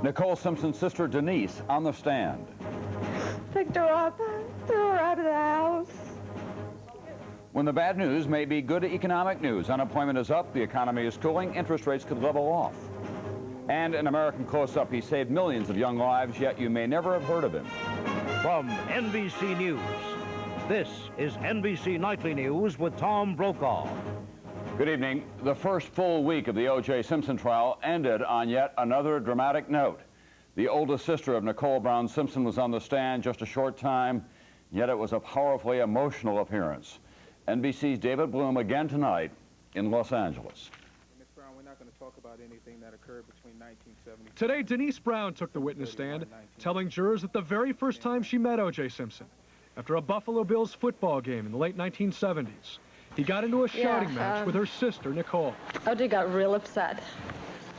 Nicole Simpson's sister Denise on the stand. Picked her up, threw her out of the house. When the bad news may be good economic news. Unemployment is up, the economy is cooling, interest rates could level off. And an American close-up, he saved millions of young lives, yet you may never have heard of him. From NBC News, this is NBC Nightly News with Tom Brokaw. Good evening. The first full week of the OJ Simpson trial ended on yet another dramatic note. The oldest sister of Nicole Brown Simpson was on the stand just a short time, yet it was a powerfully emotional appearance. NBC's David Bloom again tonight in Los Angeles. Ms. Brown, we're not going to talk about anything that occurred between 1970. Today, Denise Brown took the witness stand, telling jurors that the very first time she met O.J. Simpson, after a Buffalo Bills football game in the late 1970s, he got into a shouting match with her sister, Nicole. OJ got real upset,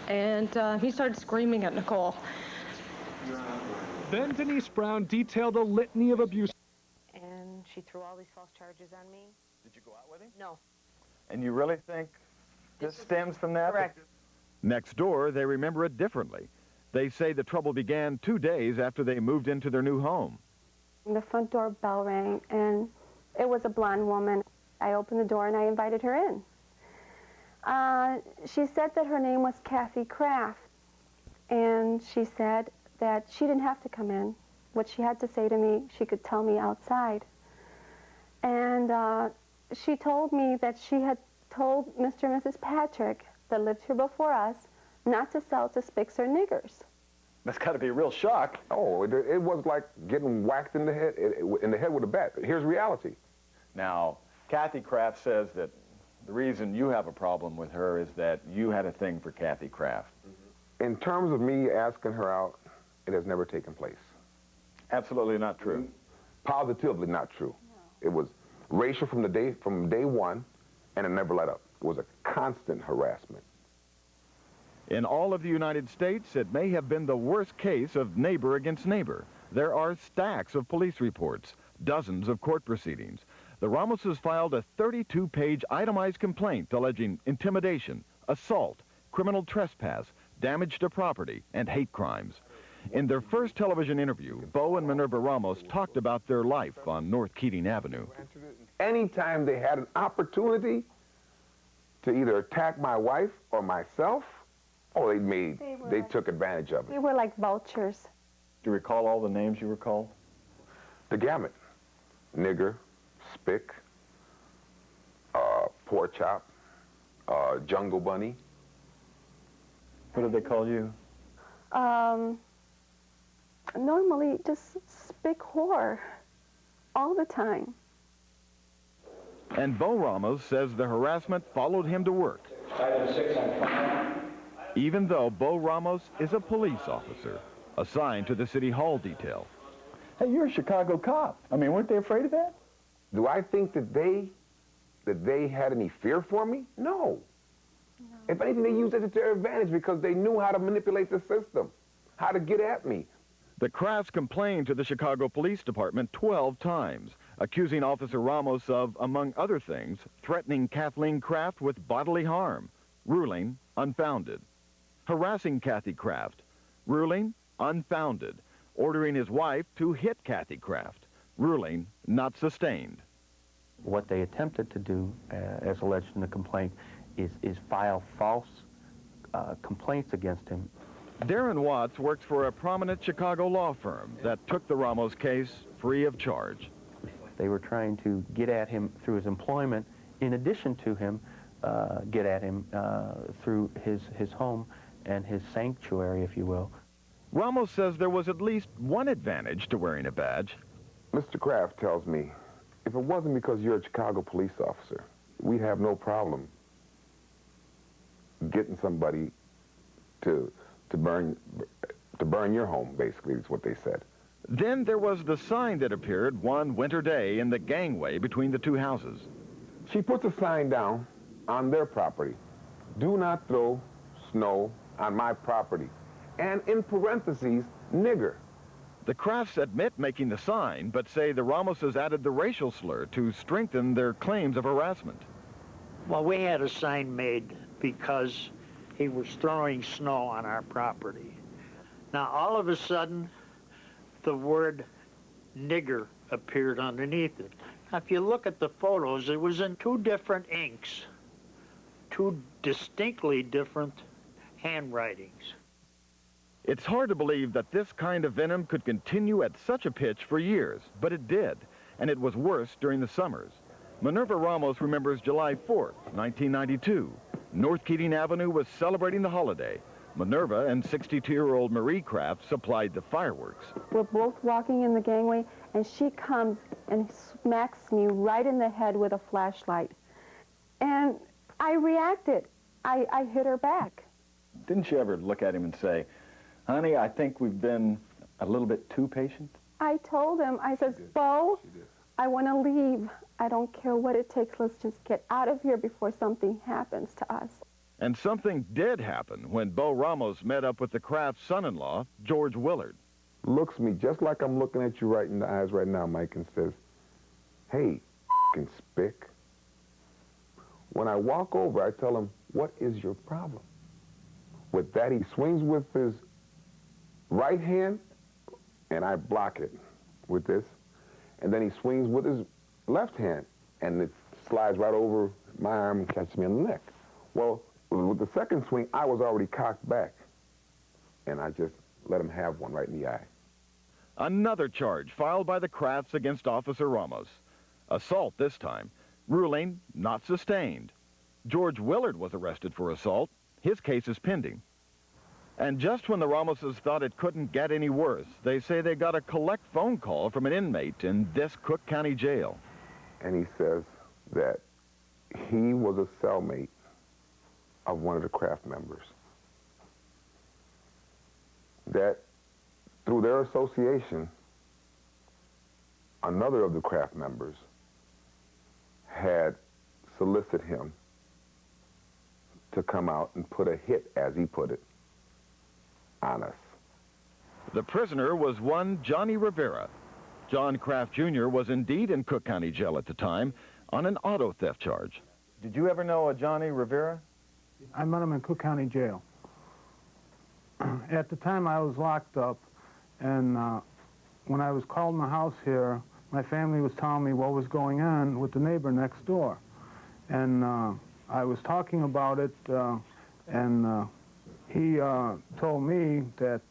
and he started screaming at Nicole. Then Denise Brown detailed a litany of abuse. And she threw all these false charges on me. Did you go out with him? No. And you really think this stems from that? Correct. Next door, they remember it differently. They say the trouble began 2 days after they moved into their new home. The front door bell rang, and it was a blonde woman. I opened the door and I invited her in. She said that her name was Kathy Kraft, and she said that she didn't have to come in. What she had to say to me, she could tell me outside. And she told me that she had told Mr. and Mrs. Patrick that lived here before us not to sell to spics or niggers. That's got to be a real shock. Oh, it was like getting whacked in the head with a bat. Here's reality. Now, Kathy Kraft says that the reason you have a problem with her is that you had a thing for Kathy Kraft. In terms of me asking her out, it has never taken place. Absolutely not true. Positively not true. No. It was racial from day one, and it never let up. It was a constant harassment. In all of the United States, it may have been the worst case of neighbor against neighbor. There are stacks of police reports, dozens of court proceedings. The Ramoses filed a 32-page itemized complaint alleging intimidation, assault, criminal trespass, damage to property, and hate crimes. In their first television interview, Bo and Minerva Ramos talked about their life on North Keating Avenue. Anytime they had an opportunity to either attack my wife or myself, oh, they took advantage of it. They were like vultures. Do you recall all the names you were called? The gamut. Nigger, spick, pork chop, jungle bunny. What did they call you? Normally just spick whore all the time. And Bo Ramos says the harassment followed him to work. Item 6 on file. Even though Bo Ramos is a police officer assigned to the City Hall detail. Hey, you're a Chicago cop. I mean, weren't they afraid of that? Do I think that they had any fear for me? No. If anything, they used it to their advantage because they knew how to manipulate the system, how to get at me. The Crafts complained to the Chicago Police Department 12 times, accusing Officer Ramos of, among other things, threatening Kathleen Kraft with bodily harm, ruling unfounded. Harassing Kathy Kraft, ruling unfounded. Ordering his wife to hit Kathy Kraft, ruling not sustained. What they attempted to do, as alleged in the complaint, is file false complaints against him. Darren Watts works for a prominent Chicago law firm that took the Ramos case free of charge. They were trying to get at him through his employment, in addition to him, get at him through his home and his sanctuary, if you will. Ramos says there was at least one advantage to wearing a badge. Mr. Kraft tells me, if it wasn't because you're a Chicago police officer, we'd have no problem getting somebody to burn your home, basically, is what they said. Then there was the sign that appeared one winter day in the gangway between the two houses. She puts a sign down on their property. Do not throw snow on my property. And in parentheses, nigger. The Crafts admit making the sign, but say the Ramoses added the racial slur to strengthen their claims of harassment. Well, we had a sign made because he was throwing snow on our property. Now, all of a sudden, the word nigger appeared underneath it. Now, if you look at the photos, it was in 2 different inks, 2 distinctly different handwritings. It's hard to believe that this kind of venom could continue at such a pitch for years, but it did, and it was worse during the summers. Minerva Ramos remembers July 4th, 1992. North Keating Avenue was celebrating the holiday. Minerva and 62-year-old Marie Kraft supplied the fireworks. We're both walking in the gangway, and she comes and smacks me right in the head with a flashlight. And I reacted. I hit her back. Didn't you ever look at him and say, honey, I think we've been a little bit too patient? I told him, I said, Bo, I want to leave. I don't care what it takes. Let's just get out of here before something happens to us. And something did happen when Bo Ramos met up with the Kraft son-in-law, George Willard. Looks me just like I'm looking at you right in the eyes right now, Mike, and says, hey, f***ing spick. When I walk over, I tell him, what is your problem? With that, he swings with his right hand, and I block it with this. And then he swings with his left hand, and it slides right over my arm and catches me on the neck. Well, with the second swing, I was already cocked back, and I just let him have one right in the eye. Another charge filed by the Krafts against Officer Ramos. Assault this time. Ruling not sustained. George Willard was arrested for assault. His case is pending. And just when the Ramoses thought it couldn't get any worse, they say they got a collect phone call from an inmate in this Cook County jail. And he says that he was a cellmate of one of the Kraft members. That through their association, another of the Kraft members had solicited him to come out and put a hit, as he put it, on us. The prisoner was one Johnny Rivera. John Kraft Jr. was indeed in Cook County Jail at the time on an auto theft charge. Did you ever know a Johnny Rivera? I met him in Cook County Jail. At the time, I was locked up, and when I was called in the house here, my family was telling me what was going on with the neighbor next door. And I was talking about it, and he told me that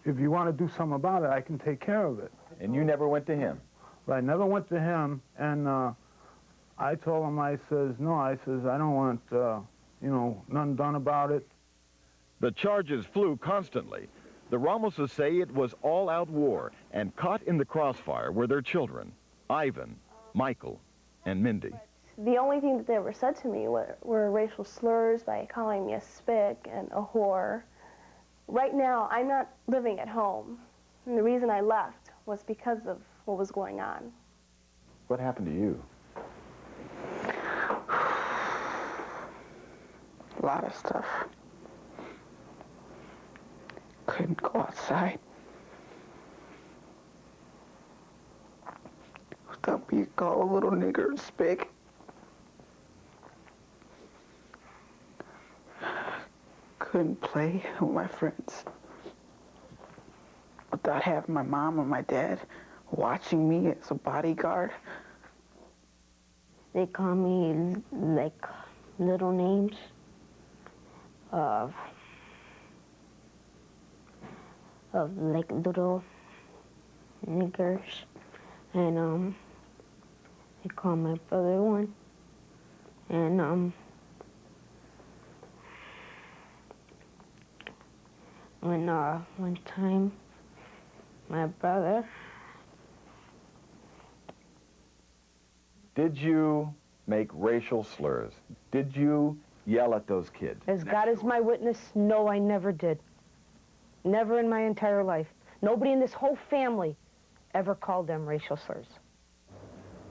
if you want to do something about it, I can take care of it. And you never went to him? I never went to him, and I told him, I says, no, I says, I don't want, you know, nothing done about it. The charges flew constantly. The Ramoses say it was all-out war, and caught in the crossfire were their children, Ivan, Michael, and Mindy. The only thing that they ever said to me were racial slurs by calling me a spick and a whore. Right now, I'm not living at home, and the reason I left was because of what was going on. What happened to you? A lot of stuff. Couldn't go outside without being called a little nigger and spick. Couldn't play with my friends without having my mom or my dad watching me as a bodyguard. They call me like little names of like little niggers, and they call my brother one, and when one time my brother. Did you make racial slurs? Did you yell at those kids? As God is my witness, no, I never did. Never in my entire life. Nobody in this whole family ever called them racial slurs.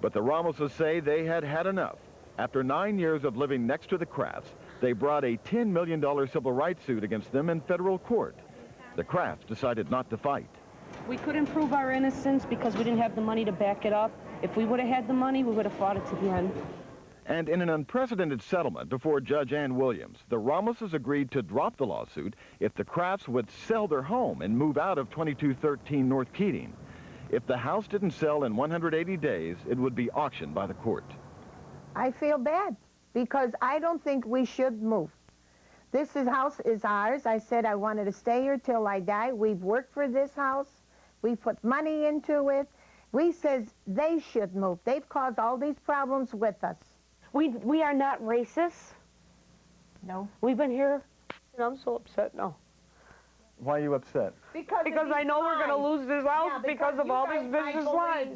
But the Ramoses say they had had enough. After 9 years of living next to the Krafts, they brought a $10 million civil rights suit against them in federal court. The Krafts decided not to fight. We couldn't prove our innocence because we didn't have the money to back it up. If we would have had the money, we would have fought it to the end. And in an unprecedented settlement before Judge Ann Williams, the Ramoses agreed to drop the lawsuit if the Crafts would sell their home and move out of 2213 North Keating. If the house didn't sell in 180 days, it would be auctioned by the court. I feel bad because I don't think we should move. This house is ours. I said I wanted to stay here till I die. We've worked for this house. We put money into it. We says they should move. They've caused all these problems with us. We are not racist. No. We've been here, and I'm so upset now. Why are you upset? Because I know we're going to lose this house because of all these vicious lies.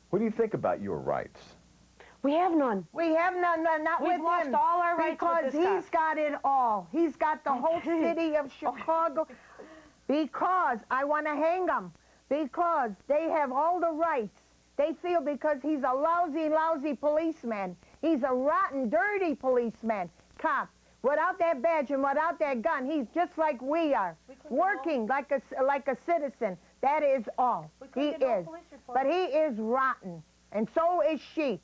What do you think about your rights? We have none. We have none, not with him. We've lost all our rights because with this he's got it all. He's got the whole city of Chicago. Because I want to hang him. Because they have all the rights. They feel because he's a lousy, lousy policeman. He's a rotten, dirty policeman, cop. Without that badge and without that gun, he's just like we are, working like a citizen. That is all. He is. But he is rotten, and so is she.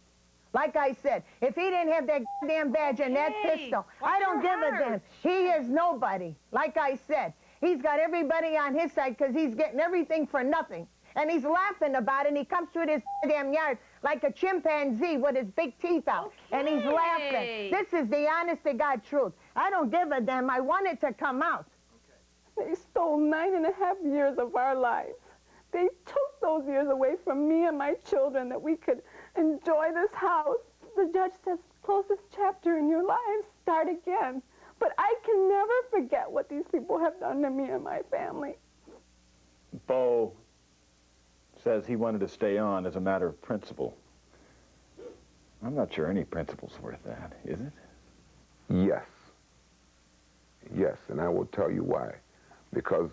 Like I said, if he didn't have that damn badge and that pistol, I don't give a damn. He is nobody. Like I said, he's got everybody on his side because he's getting everything for nothing. And he's laughing about it, and he comes through this damn yard like a chimpanzee with his big teeth out. And he's laughing. This is the honest-to-God truth. I don't give a damn. I want it to come out. They stole 9.5 years of our lives. They took those years away from me and my children that we could enjoy this house. The judge says, close this chapter in your lives, start again. But I can never forget what these people have done to me and my family. Bo says he wanted to stay on as a matter of principle. I'm not sure any principle's worth that, is it? Yes. Yes, and I will tell you why. Because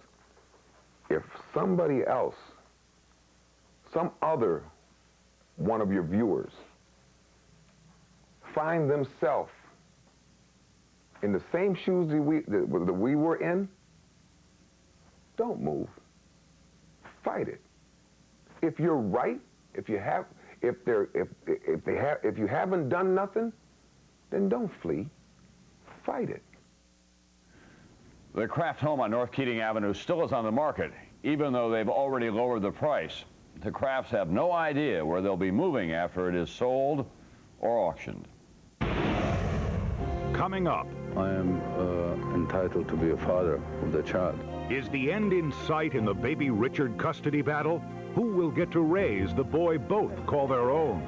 if somebody else, some other one of your viewers, find themselves in the same shoes that we were in, don't move. Fight it. If you're right, if you haven't done nothing, then don't flee. Fight it. The Kraft home on North Keating Avenue still is on the market, even though they've already lowered the price. The Crafts have no idea where they'll be moving after it is sold or auctioned. Coming up. I am entitled to be a father of the child. Is the end in sight in the baby Richard custody battle? Who will get to raise the boy both call their own?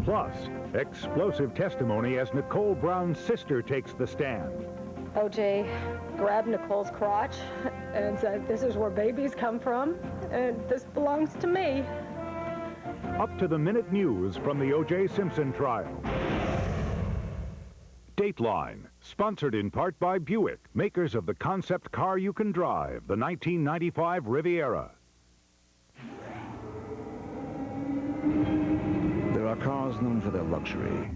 Plus, explosive testimony as Nicole Brown's sister takes the stand. OJ grabbed Nicole's crotch and said, "This is where babies come from, and this belongs to me." Up-to-the-minute news from the OJ Simpson trial. Dateline, sponsored in part by Buick, makers of the concept car you can drive, the 1995 Riviera. There are cars known for their luxury.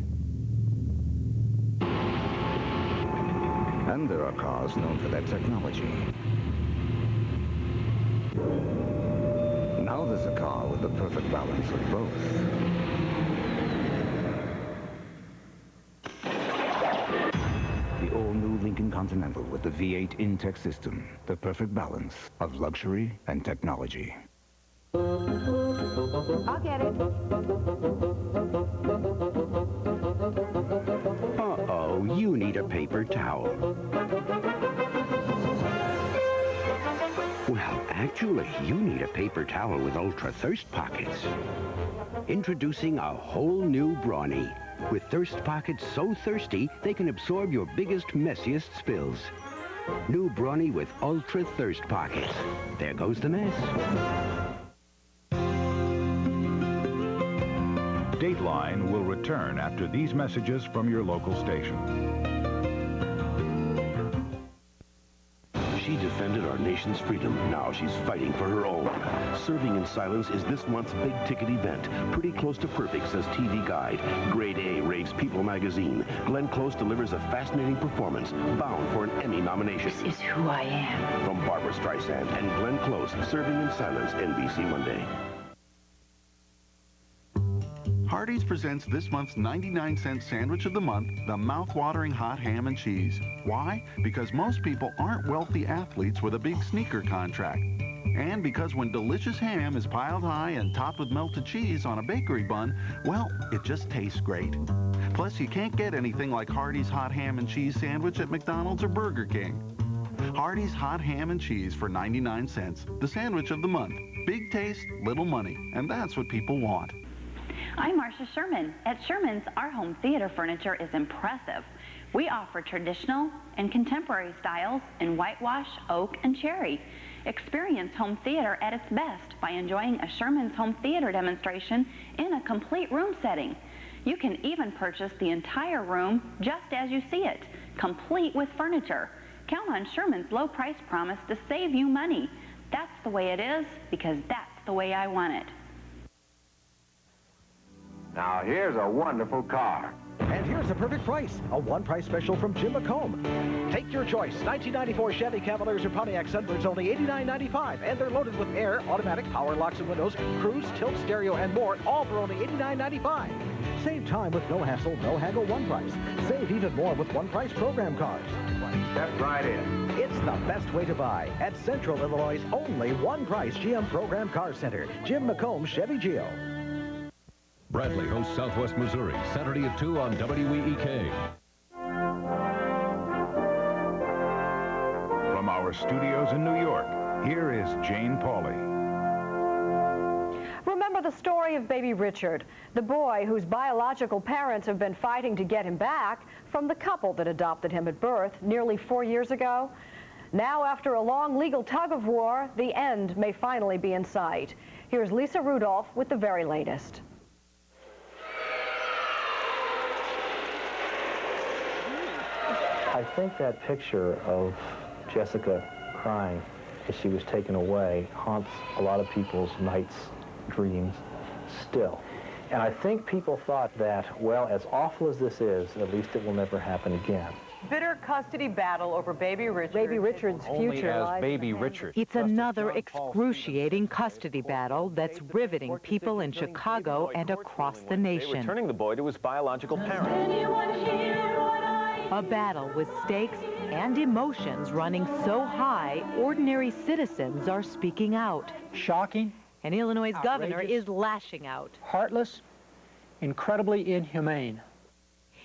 And there are cars known for their technology. Now there's a car with the perfect balance of both. The all-new Lincoln Continental with the V8 Intech system. The perfect balance of luxury and technology. I'll get it. Uh-oh, you need a paper towel. Well, actually, you need a paper towel with ultra thirst pockets. Introducing a whole new Brawny. With thirst pockets so thirsty, they can absorb your biggest, messiest spills. New Brawny with ultra thirst pockets. There goes the mess. Dateline will return after these messages from your local station. She defended our nation's freedom. Now she's fighting for her own. Serving in Silence is this month's big-ticket event. Pretty close to perfect, says TV Guide. Grade A rates People magazine. Glenn Close delivers a fascinating performance, bound for an Emmy nomination. This is who I am. From Barbara Streisand and Glenn Close, Serving in Silence, NBC Monday. Hardee's presents this month's 99-cent sandwich of the month, the mouth-watering hot ham and cheese. Why? Because most people aren't wealthy athletes with a big sneaker contract. And because when delicious ham is piled high and topped with melted cheese on a bakery bun, well, it just tastes great. Plus, you can't get anything like Hardee's hot ham and cheese sandwich at McDonald's or Burger King. Hardee's hot ham and cheese for 99 cents, the sandwich of the month. Big taste, little money, and that's what people want. I'm Marcia Sherman. At Sherman's, our home theater furniture is impressive. We offer traditional and contemporary styles in whitewash, oak, and cherry. Experience home theater at its best by enjoying a Sherman's home theater demonstration in a complete room setting. You can even purchase the entire room just as you see it, complete with furniture. Count on Sherman's low price promise to save you money. That's the way it is, because that's the way I want it. Now here's a wonderful car. And here's a perfect price, a one-price special from Jim McComb. Take your choice. 1994 Chevy Cavaliers or Pontiac Sunbirds, only $89.95. And they're loaded with air, automatic, power locks and windows, cruise, tilt, stereo, and more, all for only $89.95. Save time with no hassle, no haggle, one price. Save even more with one-price program cars. Step right in. It's the best way to buy at Central Illinois' only one-price GM Program Car Center. Jim McComb Chevy Geo. Bradley hosts Southwest Missouri, Saturday at 2 on WEEK. From our studios in New York, here is Jane Pauley. Remember the story of baby Richard, the boy whose biological parents have been fighting to get him back from the couple that adopted him at birth nearly 4 years ago? Now, after a long legal tug-of-war, the end may finally be in sight. Here's Lisa Rudolph with the very latest. I think that picture of Jessica crying as she was taken away haunts a lot of people's nights, dreams, still. And I think people thought that, well, as awful as this is, at least it will never happen again. Bitter custody battle over baby Richard. Baby Richard's future lies. Baby Richard. It's another excruciating custody battle that's riveting people in Chicago and across the nation. Returning the boy to his biological parents. A battle with stakes and emotions running so high, ordinary citizens are speaking out. Shocking. And Illinois' governor outrageous, is lashing out. Heartless, incredibly inhumane.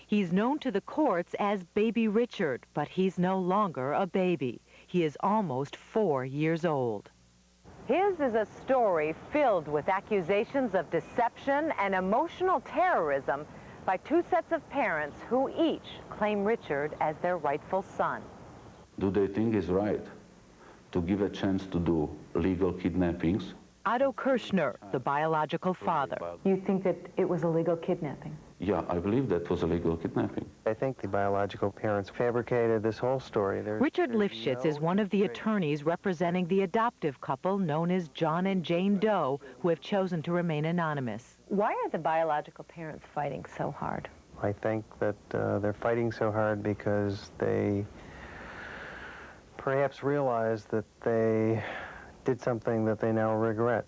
He's known to the courts as Baby Richard, but he's no longer a baby. He is almost 4 years old. His is a story filled with accusations of deception and emotional terrorism by two sets of parents who each claim Richard as their rightful son. Do they think it's right to give a chance to do legal kidnappings? Otto Kirschner, the biological father. You think that it was a legal kidnapping? Yeah, I believe that was a legal kidnapping. I think the biological parents fabricated this whole story. Richard Lifshitz is one of the attorneys representing the adoptive couple known as John and Jane Doe, who have chosen to remain anonymous. Why are the biological parents fighting so hard? I think that they're fighting so hard because they perhaps realize that they did something that they now regret.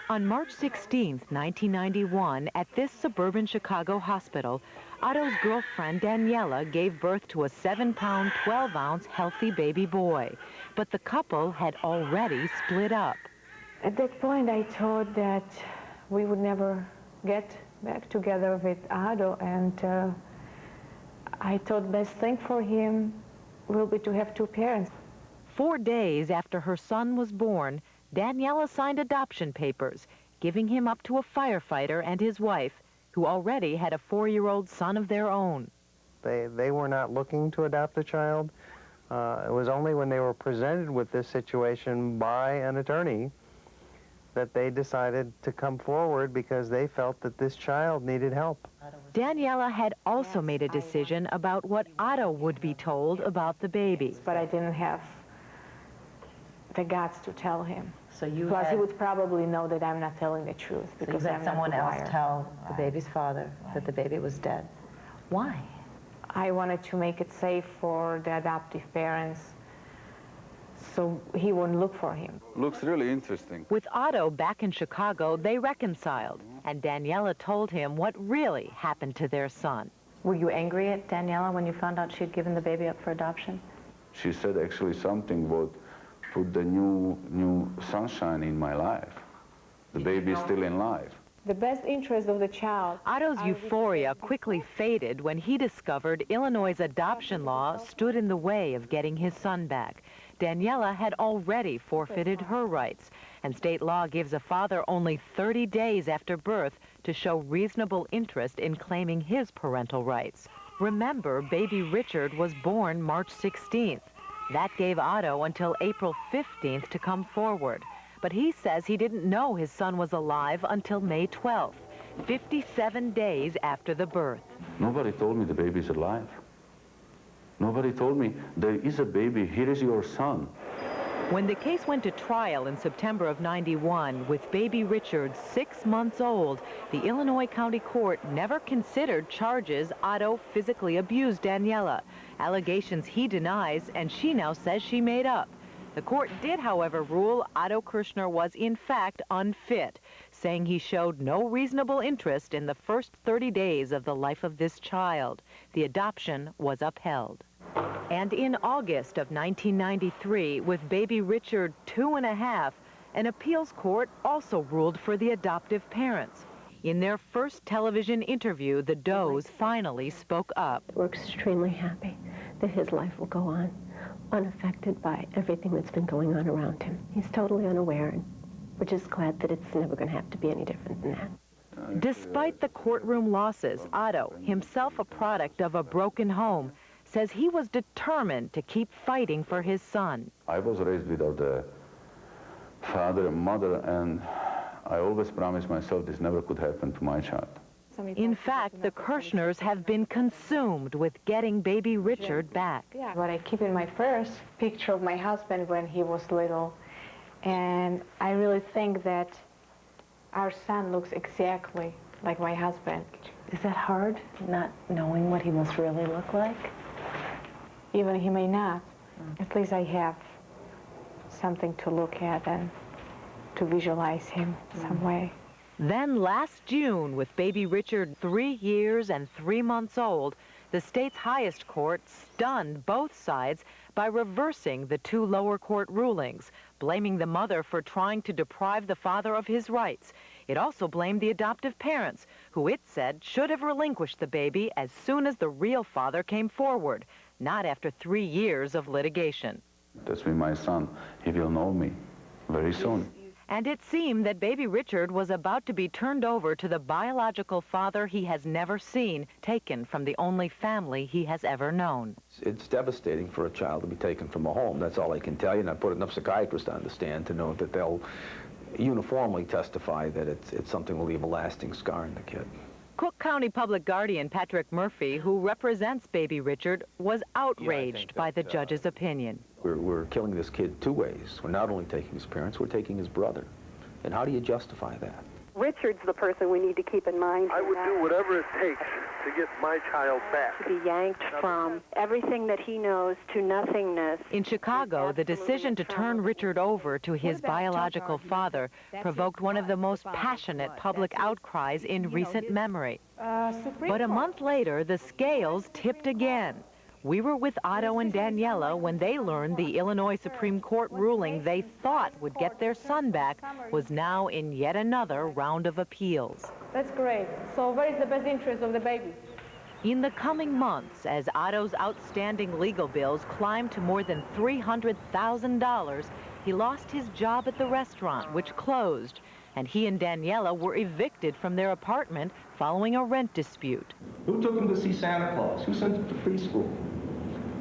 On March 16, 1991, at this suburban Chicago hospital, Otto's girlfriend, Daniela, gave birth to a 7-pound, 12-ounce healthy baby boy. But the couple had already split up. At that point, I thought that we would never get back together with Otto, and I thought the best thing for him will be to have two parents. 4 days after her son was born, Daniela signed adoption papers, giving him up to a firefighter and his wife, who already had a 4-year-old son of their own. They were not looking to adopt a child. It was only when they were presented with this situation by an attorney that they decided to come forward because they felt that this child needed help. Daniela had also made a decision about what Otto would be told about the baby. But I didn't have the guts to tell him. So you Plus, had, he would probably know that I'm not telling the truth because so you I'm had not someone the else liar. tell the baby's father that the baby was dead. Why? I wanted to make it safe for the adoptive parents so he wouldn't look for him. Looks really interesting. With Otto back in Chicago, they reconciled. And Daniela told him what really happened to their son. Were you angry at Daniela when you found out she'd given the baby up for adoption? She said actually something about put the new sunshine in my life. The baby is still in life. The best interest of the child. Otto's euphoria quickly faded when he discovered Illinois' adoption law stood in the way of getting his son back. Daniela had already forfeited her rights, and state law gives a father only 30 days after birth to show reasonable interest in claiming his parental rights. Remember, baby Richard was born March 16th. That gave Otto until April 15th to come forward. But he says he didn't know his son was alive until May 12th, 57 days after the birth. Nobody told me the baby's alive. Nobody told me, there is a baby, here is your son. When the case went to trial in September of '91, with baby Richard 6 months old, the Illinois County Court never considered charges Otto physically abused Daniela, allegations he denies and she now says she made up. The court did, however, rule Otto Kirschner was in fact unfit, saying he showed no reasonable interest in the first 30 days of the life of this child. The adoption was upheld. And in August of 1993, with baby Richard 2½, an appeals court also ruled for the adoptive parents. In their first television interview, the Does finally spoke up. We're extremely happy that his life will go on, unaffected by everything that's been going on around him. He's totally unaware, and we're just glad that it's never going to have to be any different than that. Despite the courtroom losses, Otto, himself a product of a broken home, says he was determined to keep fighting for his son. I was raised without a father and mother, and I always promised myself this never could happen to my child. In fact, the Kirschners have been consumed with getting baby Richard back. Yeah, but I keep in my first picture of my husband when he was little, and I really think that our son looks exactly like my husband. Is that hard, not knowing what he must really look like? Even he may not. At least I have something to look at and to visualize him some way. Then last June, with baby Richard 3 years and 3 months old, the state's highest court stunned both sides by reversing the 2 lower court rulings, blaming the mother for trying to deprive the father of his rights. It also blamed the adoptive parents, who it said should have relinquished the baby as soon as the real father came forward, not after 3 years of litigation. That's me, my son. He will know me very soon. And it seemed that baby Richard was about to be turned over to the biological father he has never seen, taken from the only family he has ever known. It's devastating for a child to be taken from a home. That's all I can tell you, and I put enough psychiatrists to understand to know that they'll uniformly testify that it's something that will leave a lasting scar in the kid. Cook County Public Guardian Patrick Murphy, who represents baby Richard, was outraged by the judge's opinion. We're killing this kid 2 ways. We're not only taking his parents, we're taking his brother. And how do you justify that? Richard's the person we need to keep in mind. I would do whatever it takes to get my child back. To be yanked from everything that he knows to nothingness. In Chicago, the decision to turn Richard over to his biological father provoked one of the most passionate public outcries in recent memory. But a month later, the scales tipped again. We were with Otto and Daniela when they learned the Illinois Supreme Court ruling they thought would get their son back was now in yet another round of appeals. That's great. So where is the best interest of the baby? In the coming months, as Otto's outstanding legal bills climbed to more than $300,000, he lost his job at the restaurant, which closed, and he and Daniela were evicted from their apartment following a rent dispute. Who took him to see Santa Claus? Who sent him to preschool?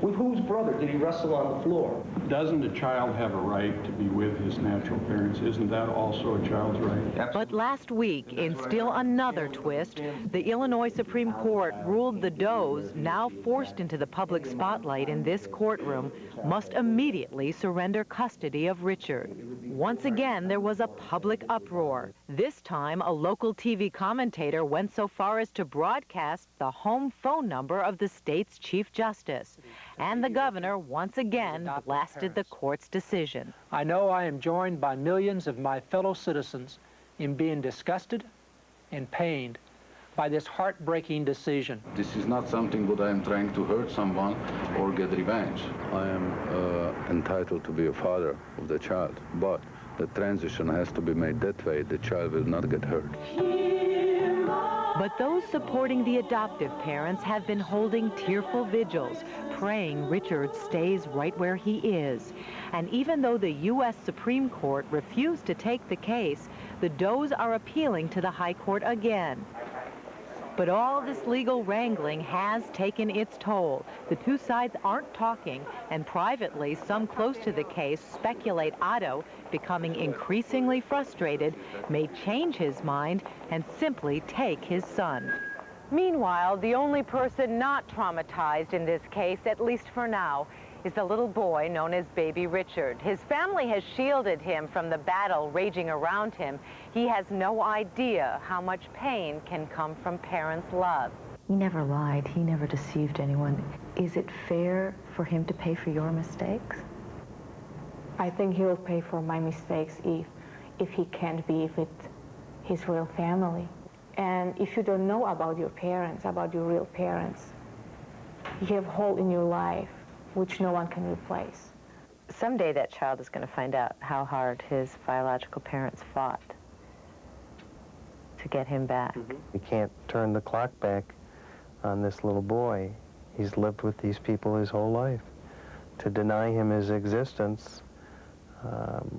With whose brother did he wrestle on the floor? Doesn't a child have a right to be with his natural parents? Isn't that also a child's right? But last week, in still another twist, the Illinois Supreme Court ruled the Does, now forced into the public spotlight in this courtroom, must immediately surrender custody of Richard. Once again, there was a public uproar. This time, a local TV commentator went so far as to broadcast the home phone number of the state's Chief Justice. And the governor once again blasted the court's decision. I know I am joined by millions of my fellow citizens in being disgusted and pained by this heartbreaking decision. This is not something that I am trying to hurt someone or get revenge. I am entitled to be a father of the child, but the transition has to be made that way the child will not get hurt. But those supporting the adoptive parents have been holding tearful vigils, praying Richard stays right where he is. And even though the U.S. Supreme Court refused to take the case, the Does are appealing to the High Court again. But all this legal wrangling has taken its toll. The two sides aren't talking, and privately, some close to the case speculate Otto, becoming increasingly frustrated, may change his mind and simply take his son. Meanwhile, the only person not traumatized in this case, at least for now, is the little boy known as Baby Richard. His family has shielded him from the battle raging around him. He has no idea how much pain can come from parents' love. He never lied. He never deceived anyone. Is it fair for him to pay for your mistakes? I think he'll pay for my mistakes if he can't be with his real family. And if you don't know about your parents, about your real parents, you have a hole in your life which no one can replace. Someday that child is going to find out how hard his biological parents fought to get him back. We can't turn the clock back on this little boy. He's lived with these people his whole life. To deny him his existence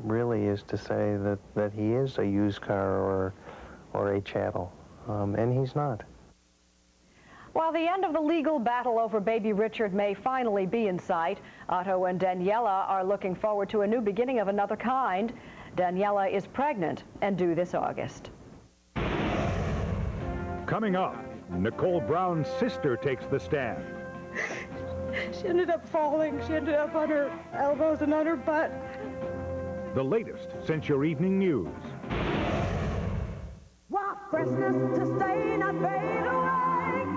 really is to say that he is a used car or a chattel, and he's not. While the end of the legal battle over Baby Richard may finally be in sight, Otto and Daniela are looking forward to a new beginning of another kind. Daniela is pregnant and due this August. Coming up, Nicole Brown's sister takes the stand. She ended up falling. She ended up on her elbows and on her butt. The latest since your evening news. Want freshness to stay, not fade away.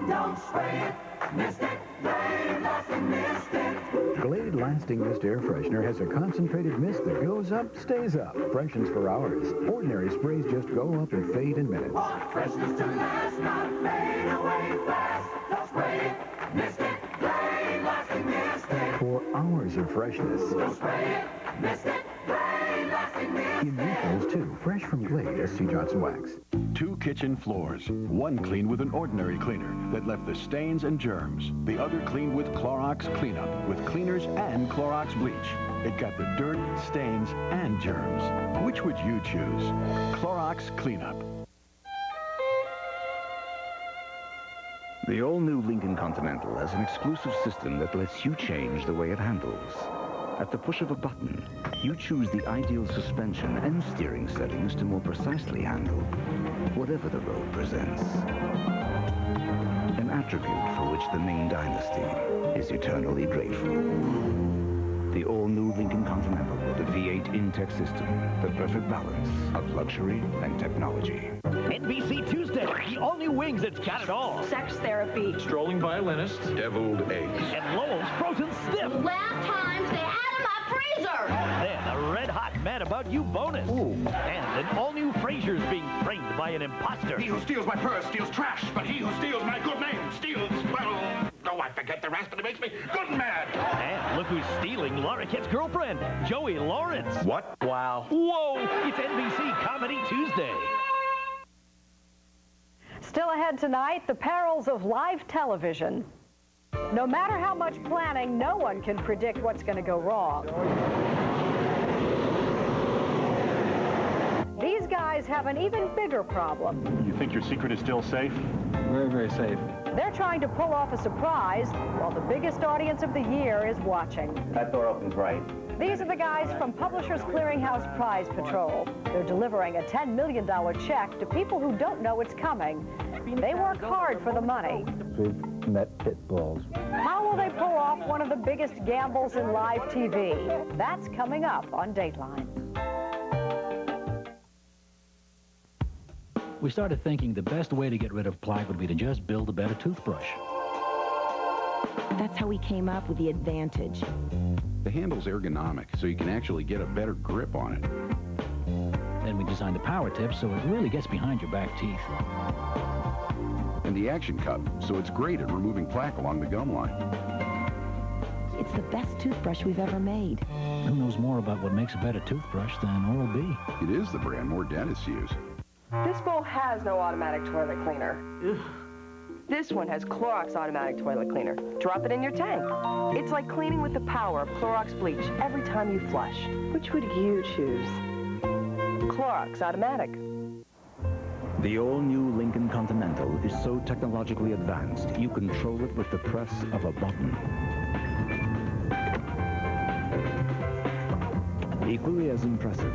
Don't spray it, mist it, Glade Lasting Mist it. Glade Lasting Mist Air Freshener has a concentrated mist that goes up, stays up, freshens for hours. Ordinary sprays just go up and fade in minutes. Want freshness to last, not fade away fast. Don't spray it, mist it, Glade Lasting Mist it. For hours of freshness. Don't spray it, mist it, Glade Lasting Mist it. In refills, too, fresh from Glade SC Johnson Wax. 2 kitchen floors. One cleaned with an ordinary cleaner that left the stains and germs. The other cleaned with Clorox Cleanup with cleaners and Clorox bleach. It got the dirt, stains, and germs. Which would you choose? Clorox Cleanup. The all-new Lincoln Continental has an exclusive system that lets you change the way it handles. At the push of a button, you choose the ideal suspension and steering settings to more precisely handle whatever the road presents. An attribute for which the Ming Dynasty is eternally grateful. The all-new Lincoln Continental with the V8 Intech system, the perfect balance of luxury and technology. NBC Tuesday, the all-new Wings that's got it all. Sex therapy. Strolling violinists. Deviled eggs. And Lowell's frozen stiff. Last time, stay out of my freezer. Then a red-hot Mad About You bonus. Ooh. And an all-new Frasier's being framed by an imposter. He who steals my purse steals trash, but he who steals my good name steals, well, oh, I forget the rest, but it makes me good and mad. And look who's stealing Laura Kitt's girlfriend, Joey Lawrence. What? Wow. Whoa, it's NBC Comedy Tuesday. Still ahead tonight, the perils of live television. No matter how much planning, no one can predict what's going to go wrong. These guys have an even bigger problem. You think your secret is still safe? Very, very safe. They're trying to pull off a surprise while the biggest audience of the year is watching. That door opens right. These are the guys from Publishers Clearinghouse Prize Patrol. They're delivering a $10 million check to people who don't know it's coming. They work hard for the money. We've met pit bulls. How will they pull off one of the biggest gambles in live TV? That's coming up on Dateline. We started thinking the best way to get rid of plaque would be to just build a better toothbrush. That's how we came up with the Advantage. The handle's ergonomic, so you can actually get a better grip on it. Then we designed the power tip so it really gets behind your back teeth. And the Action Cup, so it's great at removing plaque along the gum line. It's the best toothbrush we've ever made. Who knows more about what makes a better toothbrush than Oral-B? It is the brand more dentists use. This bowl has no automatic toilet cleaner. Ugh. This one has Clorox automatic toilet cleaner. Drop it in your tank. It's like cleaning with the power of Clorox bleach every time you flush. Which would you choose? Clorox automatic. The all-new Lincoln Continental is so technologically advanced, you control it with the press of a button. Equally as impressive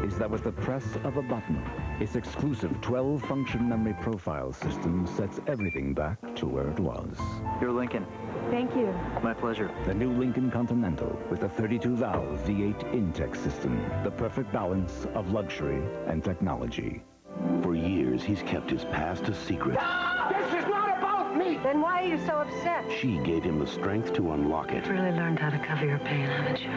is that with the press of a button, its exclusive 12-function memory profile system sets everything back to where it was. Your Lincoln. Thank you. My pleasure. The new Lincoln Continental with a 32-valve V8 Intech system, the perfect balance of luxury and technology. For years, he's kept his past a secret. This is not about me! Then why are you so upset? She gave him the strength to unlock it. You've really learned how to cover your pain, haven't you?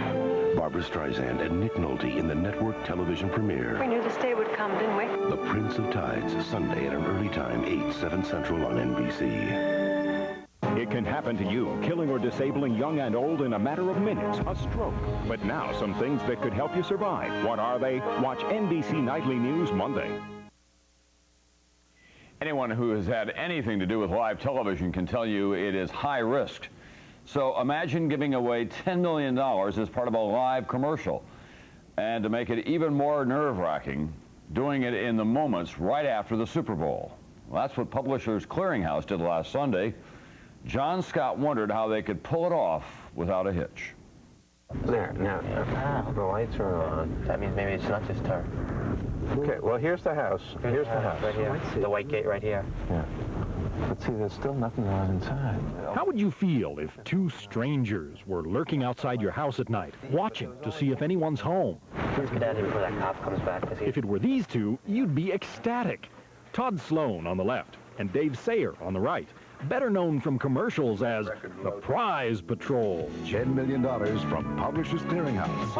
Barbara Streisand and Nick Nolte in the network television premiere. We knew this day would come, didn't we? The Prince of Tides, Sunday at an early time, 8, 7 Central on NBC. It can happen to you, killing or disabling young and old in a matter of minutes, a stroke. But now, some things that could help you survive. What are they? Watch NBC Nightly News Monday. Anyone who has had anything to do with live television can tell you it is high risk. So imagine giving away $10 million as part of a live commercial. And to make it even more nerve-wracking, doing it in the moments right after the Super Bowl. Well, that's what Publishers Clearinghouse did last Sunday. John Scott wondered how they could pull it off without a hitch. There, now, the lights are on. That means maybe it's not just her. Okay, well, here's the house. Here's the house. Right here. The white gate right here. Yeah. But see, there's still nothing on inside. How would you feel if two strangers were lurking outside your house at night, watching to see if anyone's home? Let's get out of here before that cop comes back. If it were these two, you'd be ecstatic. Todd Sloan on the left and Dave Sayer on the right, better known from commercials as the Prize Patrol. $10 million from Publishers Clearinghouse.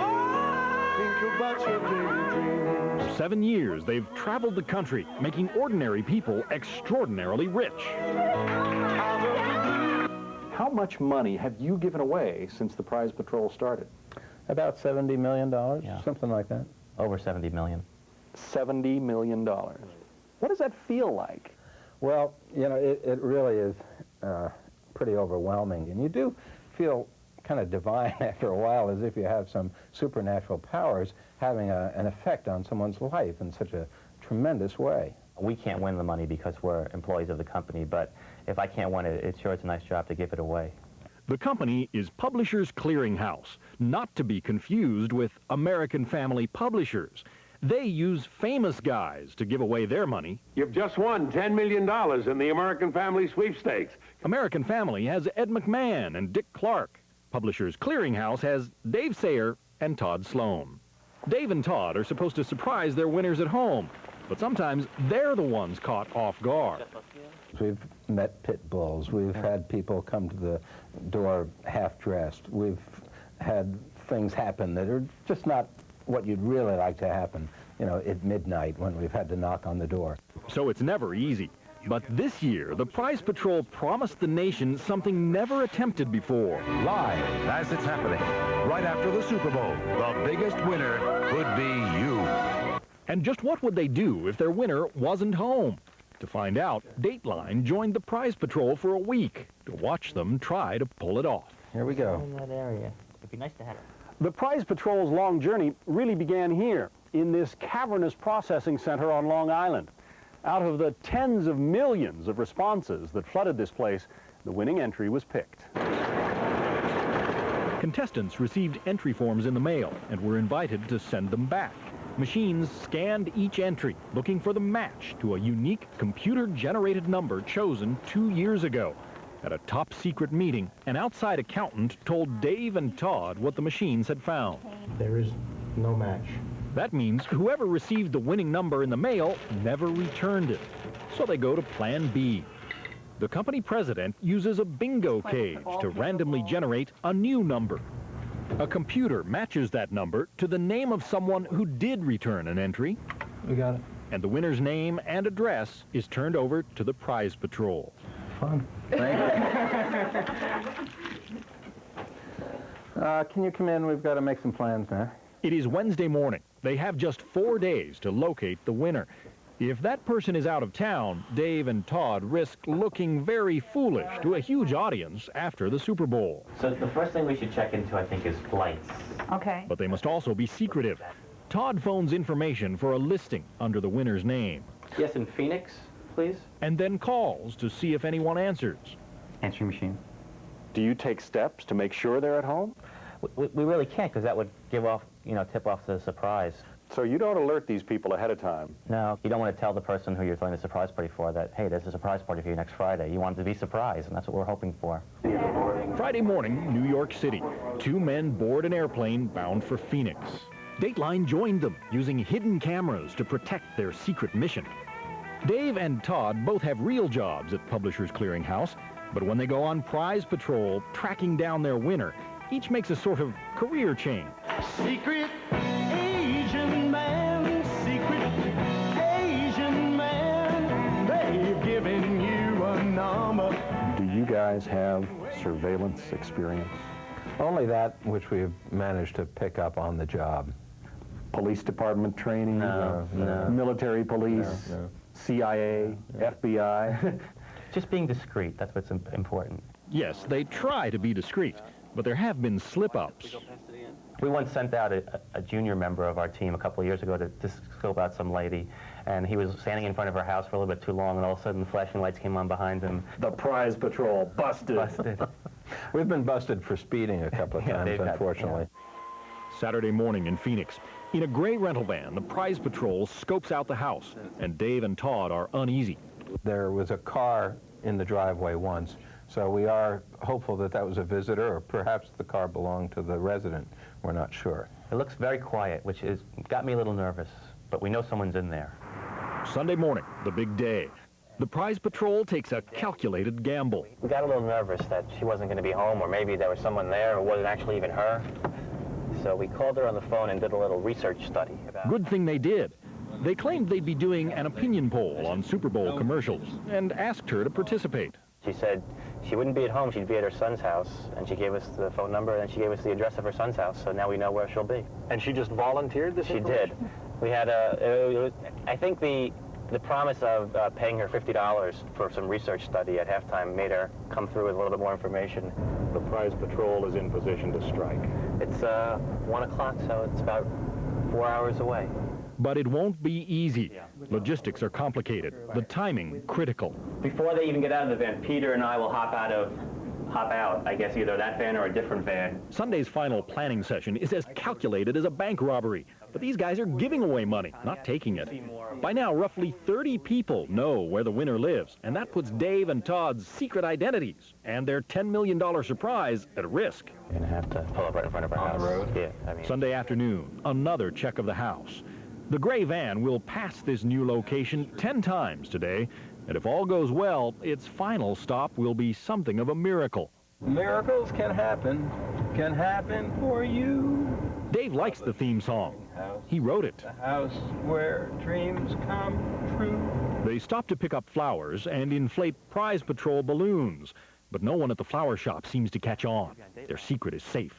For 7 years, they've traveled the country, making ordinary people extraordinarily rich. How much money have you given away since the Prize Patrol started? About $70 million, something like that. Over $70 million. $70 million. What does that feel like? Well, you know, it really is pretty overwhelming. And you do feel kind of divine after a while, as if you have some supernatural powers having an effect on someone's life in such a tremendous way. We can't win the money because we're employees of the company, but if I can't win it, it's a nice job to give it away. The company is Publishers Clearinghouse, not to be confused with American Family Publishers. They use famous guys to give away their money. You've just won $10 million in the American Family Sweepstakes. American Family has Ed McMahon and Dick Clark. Publishers Clearinghouse has Dave Sayer and Todd Sloan. Dave and Todd are supposed to surprise their winners at home, but sometimes they're the ones caught off guard. We've met pit bulls. We've had people come to the door half-dressed. We've had things happen that are just not what you'd really like to happen, you know, at midnight when we've had to knock on the door. So it's never easy. But this year, the Prize Patrol promised the nation something never attempted before. Live as it's happening, right after the Super Bowl, the biggest winner could be you. And just what would they do if their winner wasn't home? To find out, Dateline joined the Prize Patrol for a week to watch them try to pull it off. Here we go. In that area. It'd be nice to have it. The Prize Patrol's long journey really began here, in this cavernous processing center on Long Island. Out of the tens of millions of responses that flooded this place, the winning entry was picked. Contestants received entry forms in the mail and were invited to send them back. Machines scanned each entry, looking for the match to a unique computer-generated number chosen 2 years ago. At a top-secret meeting, an outside accountant told Dave and Todd what the machines had found. There is no match. That means whoever received the winning number in the mail never returned it. So they go to Plan B. The company president uses a bingo cage to randomly generate a new number. A computer matches that number to the name of someone who did return an entry We got it. And the winner's name and address is turned over to the prize patrol. Fun. Thank you. Can you come in? We've got to make some plans now. It is Wednesday morning. They have just 4 days to locate the winner. If that person is out of town, Dave and Todd risk looking very foolish to a huge audience after the Super Bowl. So the first thing we should check into, I think, is flights. Okay. But they must also be secretive. Todd phones information for a listing under the winner's name. Yes, in Phoenix, please. And then calls to see if anyone answers. Answering machine. Do you take steps to make sure they're at home? We really can't, because that would give off, tip off the surprise. So you don't alert these people ahead of time? No, you don't want to tell the person who you're throwing the surprise party for that, hey, there's a surprise party for you next Friday. You want them to be surprised, and that's what we're hoping for. Friday morning, New York City. 2 men board an airplane bound for Phoenix. Dateline joined them, using hidden cameras to protect their secret mission. Dave and Todd both have real jobs at Publishers Clearinghouse, but when they go on prize patrol, tracking down their winner, each makes a sort of career change. Secret Asian man, secret Asian man, they've given you a number. Do you guys have surveillance experience? Only that which we've managed to pick up on the job. Police department training? No. Military police? No. CIA? FBI? Just being discreet, that's what's important. Yes, they try to be discreet, but there have been slip-ups. We once sent out a junior member of our team a couple of years ago to scope out some lady, and he was standing in front of her house for a little bit too long, and all of a sudden the flashing lights came on behind him. The prize patrol, busted. We've been busted for speeding a couple of times, unfortunately. Saturday morning in Phoenix. In a gray rental van, the prize patrol scopes out the house, and Dave and Todd are uneasy. There was a car in the driveway once, so we are hopeful that that was a visitor, or perhaps the car belonged to the resident. We're not sure. It looks very quiet, which got me a little nervous, but we know someone's in there. Sunday morning, the big day. The prize patrol takes a calculated gamble. We got a little nervous that she wasn't going to be home, or maybe there was someone there, or wasn't actually even her. So we called her on the phone and did a little research study about... Good thing they did. They claimed they'd be doing an opinion poll on Super Bowl commercials and asked her to participate. She said she wouldn't be at home, she'd be at her son's house, and she gave us the phone number, and she gave us the address of her son's house, so now we know where she'll be. And she just volunteered this information? She did. We had I think the promise of paying her $50 for some research study at halftime made her come through with a little bit more information. The prize patrol is in position to strike. It's 1 o'clock, so it's about 4 hours away. But it won't be easy. Logistics are complicated. The timing critical. Before they even get out of the van, Peter and I will hop out, I guess, either that van or a different van. Sunday's final planning session is as calculated as a bank robbery. But these guys are giving away money, not taking it. By now, roughly 30 people know where the winner lives, and that puts Dave and Todd's secret identities and their $10 million surprise at risk. You're going to have to pull up right in front of our house. On the road? Yeah. Sunday afternoon, another check of the house. The gray van will pass this new location 10 times today, and if all goes well, its final stop will be something of a miracle. Miracles can happen for you. Dave likes the theme song. He wrote it. The house where dreams come true. They stop to pick up flowers and inflate prize patrol balloons, but no one at the flower shop seems to catch on. Their secret is safe.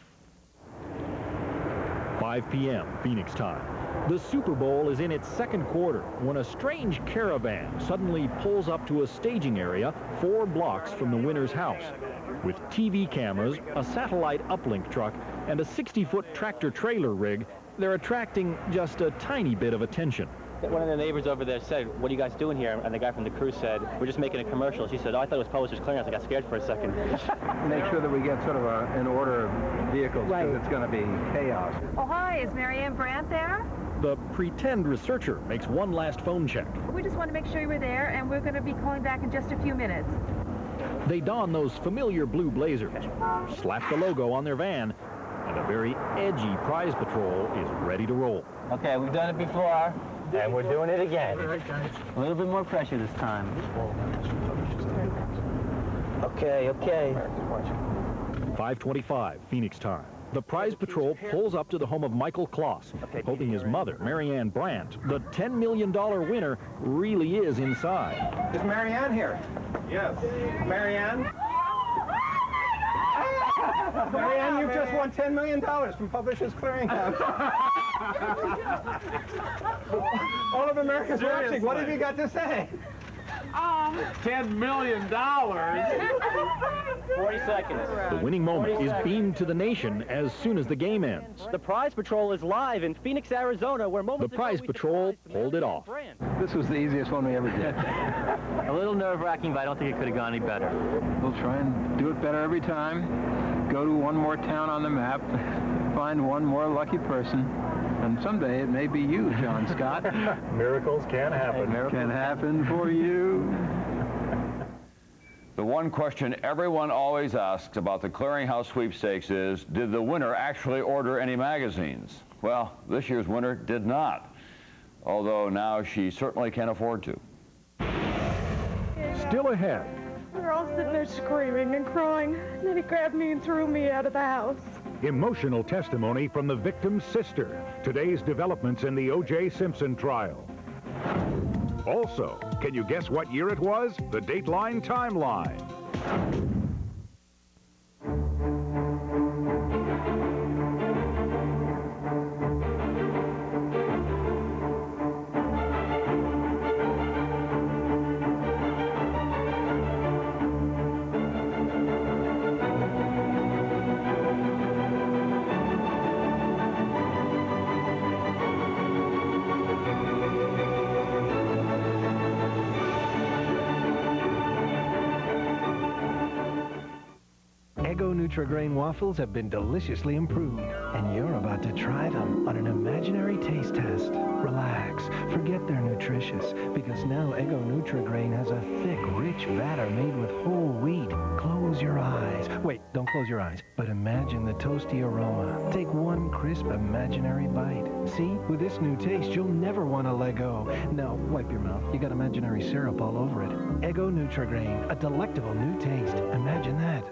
5 p.m. Phoenix time. The Super Bowl is in its second quarter when a strange caravan suddenly pulls up to a staging area 4 blocks from the winner's house. With TV cameras, a satellite uplink truck, and a 60-foot tractor-trailer rig, they're attracting just a tiny bit of attention. One of the neighbors over there said, "What are you guys doing here?" And the guy from the crew said, "We're just making a commercial." She said, "Oh, I thought it was Publishers Clearinghouse." I got scared for a second. Make sure that we get sort of an order of vehicles, because it's going to be chaos. Oh, hi, is Marianne Brandt there? The pretend researcher makes one last phone check. We just want to make sure you were there, and we're going to be calling back in just a few minutes. They don those familiar blue blazers, slap the logo on their van, and a very edgy prize patrol is ready to roll. Okay, we've done it before, and we're doing it again. A little bit more pressure this time. Okay. 5:25 Phoenix time. The prize patrol pulls up to the home of Michael Kloss, hoping his mother, Marianne Brandt, the $10 million winner, really is inside. Is Marianne here? Yes. Marianne? Marianne, you've just won $10 million from Publishers Clearinghouse. All of America's watching. What have you got to say? $10 million. 40 seconds. The winning moment is beamed to the nation as soon as the game ends. The Prize Patrol is live in Phoenix, Arizona, where The Prize Patrol pulled it off. This was the easiest one we ever did. A little nerve-wracking, but I don't think it could have gone any better. We'll try and do it better every time. Go to one more town on the map, find one more lucky person. And someday it may be you, John Scott. Miracles can happen. Can happen for you. The one question everyone always asks about the Clearinghouse sweepstakes is, did the winner actually order any magazines? Well, this year's winner did not, although now she certainly can afford to. Still ahead. We were all sitting there screaming and crying, and then he grabbed me and threw me out of the house. Emotional testimony from the victim's sister. Today's developments in the OJ Simpson trial. Also, can you guess what year it was? The Dateline timeline. Nutri-Grain waffles have been deliciously improved, and you're about to try them on an imaginary taste test. Relax, forget they're nutritious, because now Eggo Nutri-Grain has a thick, rich batter made with whole wheat. Close your eyes. Wait, don't close your eyes, but imagine the toasty aroma. Take one crisp, imaginary bite. See, with this new taste, you'll never want to let go. Now, wipe your mouth. You got imaginary syrup all over it. Eggo Nutri-Grain, a delectable new taste. Imagine that.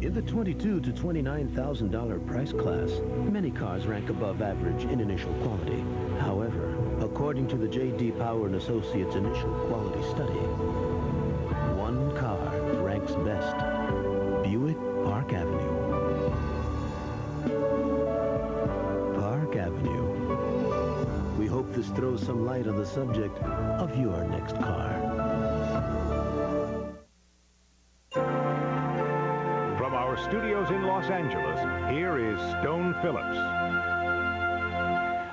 In the $22,000 to $29,000 price class, many cars rank above average in initial quality. However, according to the J.D. Power & Associates initial quality study, one car ranks best: Buick Park Avenue. Park Avenue. We hope this throws some light on the subject of your next car. From our studios in Los Angeles, here is Stone Phillips.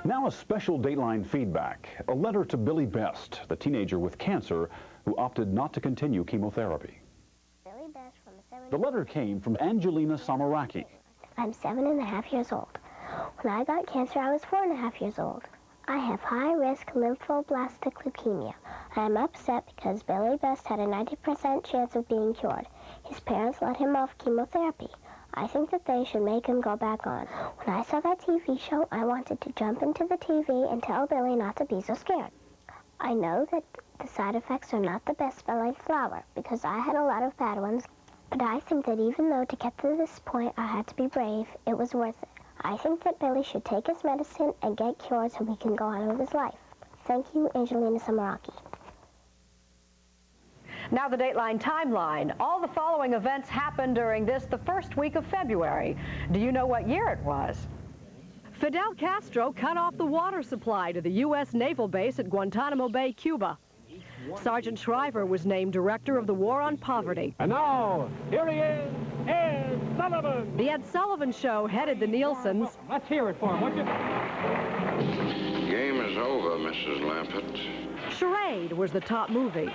Now a special Dateline feedback. A letter to Billy Best, the teenager with cancer who opted not to continue chemotherapy. Billy Best from the The letter came from Angelina Samaraki. I'm 7.5 years old. When I got cancer, I was 4.5 years old. I have high-risk lymphoblastic leukemia. I am upset because Billy Best had a 90% chance of being cured. His parents let him off chemotherapy. I think that they should make him go back on. When I saw that TV show, I wanted to jump into the TV and tell Billy not to be so scared. I know that the side effects are not the best for like flour, because I had a lot of bad ones, but I think that even though to get to this point I had to be brave, it was worth it. I think that Billy should take his medicine and get cured so he can go on with his life. Thank you, Angelina Samaraki. Now the Dateline timeline. All the following events happened during the first week of February. Do you know what year it was? Fidel Castro cut off the water supply to the U.S. naval base at Guantanamo Bay, Cuba. Sergeant Shriver was named director of the War on Poverty. And now, here he is, Ed Sullivan. The Ed Sullivan Show headed the Nielsen's. Let's hear it for him, would you? Game is over, Mrs. Lampett. Charade was the top movie.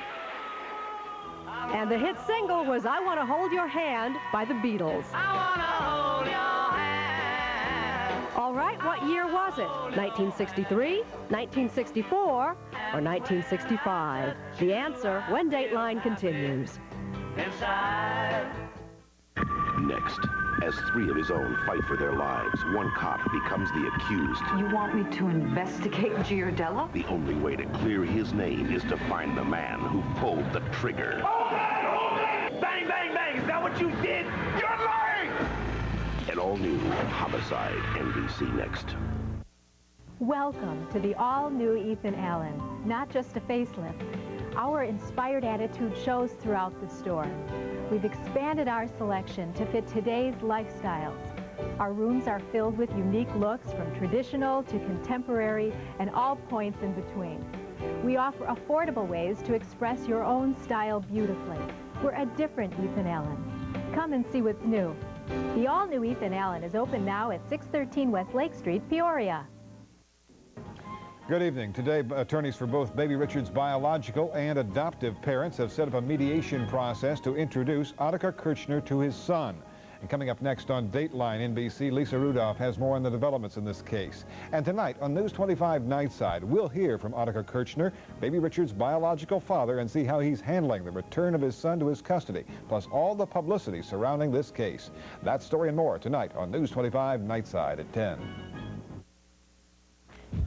And the hit single was I Want to Hold Your Hand by the Beatles. I wanna hold your hand. All right, what year was it? 1963, 1964, or 1965? The answer when Dateline continues. Inside. Next, as three of his own fight for their lives, one cop becomes the accused. You want me to investigate Giardella? The only way to clear his name is to find the man who pulled the trigger. Bang, bang, bang! Is that what you did? You're Homicide, NBC next. Welcome to the all-new Ethan Allen. Not just a facelift. Our inspired attitude shows throughout the store. We've expanded our selection to fit today's lifestyles. Our rooms are filled with unique looks from traditional to contemporary and all points in between. We offer affordable ways to express your own style beautifully. We're a different Ethan Allen. Come and see what's new. The all-new Ethan Allen is open now at 613 West Lake Street, Peoria. Good evening. Today, attorneys for both Baby Richard's biological and adoptive parents have set up a mediation process to introduce Attica Kirchner to his son. And coming up next on Dateline NBC, Lisa Rudolph has more on the developments in this case. And tonight on News 25 Nightside, we'll hear from Attica Kirchner, Baby Richard's biological father, and see how he's handling the return of his son to his custody, plus all the publicity surrounding this case. That story and more tonight on News 25 Nightside at 10.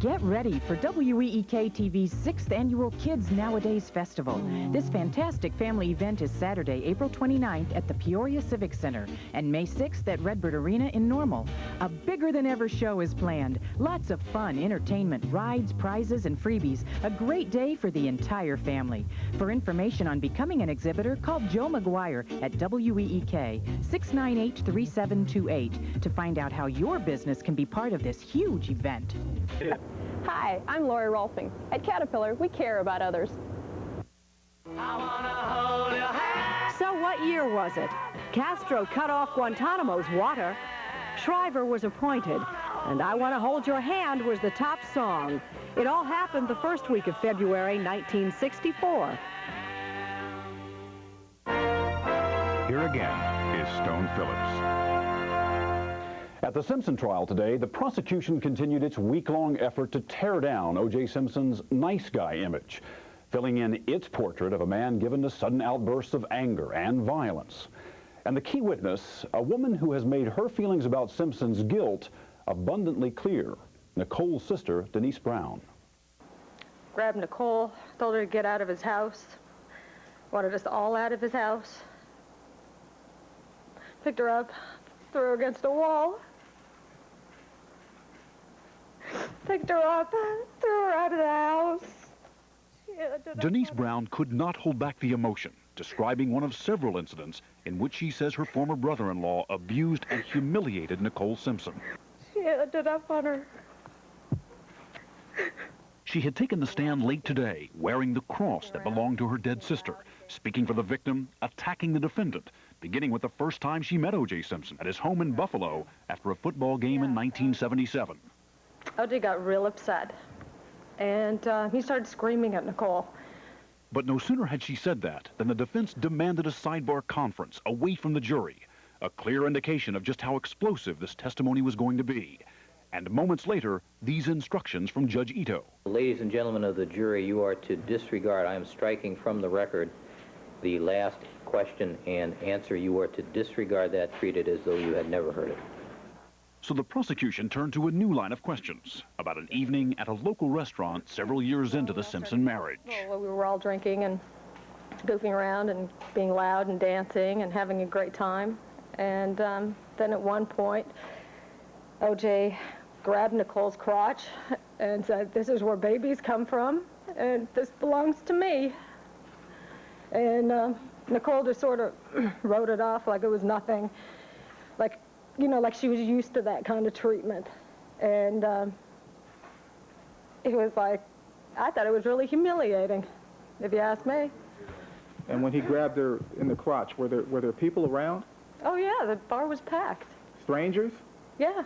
Get ready for WEEK-TV's 6th annual Kids Nowadays Festival. This fantastic family event is Saturday, April 29th at the Peoria Civic Center and May 6th at Redbird Arena in Normal. A bigger-than-ever show is planned. Lots of fun, entertainment, rides, prizes, and freebies. A great day for the entire family. For information on becoming an exhibitor, call Joe McGuire at WEEK 698-3728 to find out how your business can be part of this huge event. Hi, I'm Lori Rolfing. At Caterpillar, we care about others. So what year was it? Castro cut off Guantanamo's water. Shriver was appointed, and I Want to Hold Your Hand was the top song. It all happened the first week of February 1964. Here again is Stone Phillips. At the Simpson trial today, the prosecution continued its week-long effort to tear down O.J. Simpson's nice guy image, filling in its portrait of a man given to sudden outbursts of anger and violence. And the key witness, a woman who has made her feelings about Simpson's guilt abundantly clear, Nicole's sister, Denise Brown. Grabbed Nicole, told her to get out of his house, wanted us all out of his house. Picked her up, threw her against a wall. Picked her up, threw her out of the house. Denise Brown could not hold back the emotion, describing one of several incidents in which she says her former brother-in-law abused and humiliated Nicole Simpson. She ended up on her. She had taken the stand late today, wearing the cross that belonged to her dead sister, speaking for the victim, attacking the defendant, beginning with the first time she met O.J. Simpson at his home in Buffalo after a football game in 1977. O.J. got real upset, and he started screaming at Nicole. But no sooner had she said that than the defense demanded a sidebar conference away from the jury, a clear indication of just how explosive this testimony was going to be. And moments later, these instructions from Judge Ito. Ladies and gentlemen of the jury, you are to disregard, I am striking from the record, the last question and answer. You are to disregard that, treat it as though you had never heard it. So the prosecution turned to a new line of questions about an evening at a local restaurant several years into the Simpson marriage. Well, we were all drinking and goofing around and being loud and dancing and having a great time. And then at one point, O.J. grabbed Nicole's crotch and said, "This is where babies come from, and this belongs to me." And Nicole just sort of wrote it off like it was nothing, like, you know, like she was used to that kind of treatment. And it was like, I thought it was really humiliating, if you ask me. And when he grabbed her in the crotch, were there people around? Oh yeah, the bar was packed. Strangers? Yeah.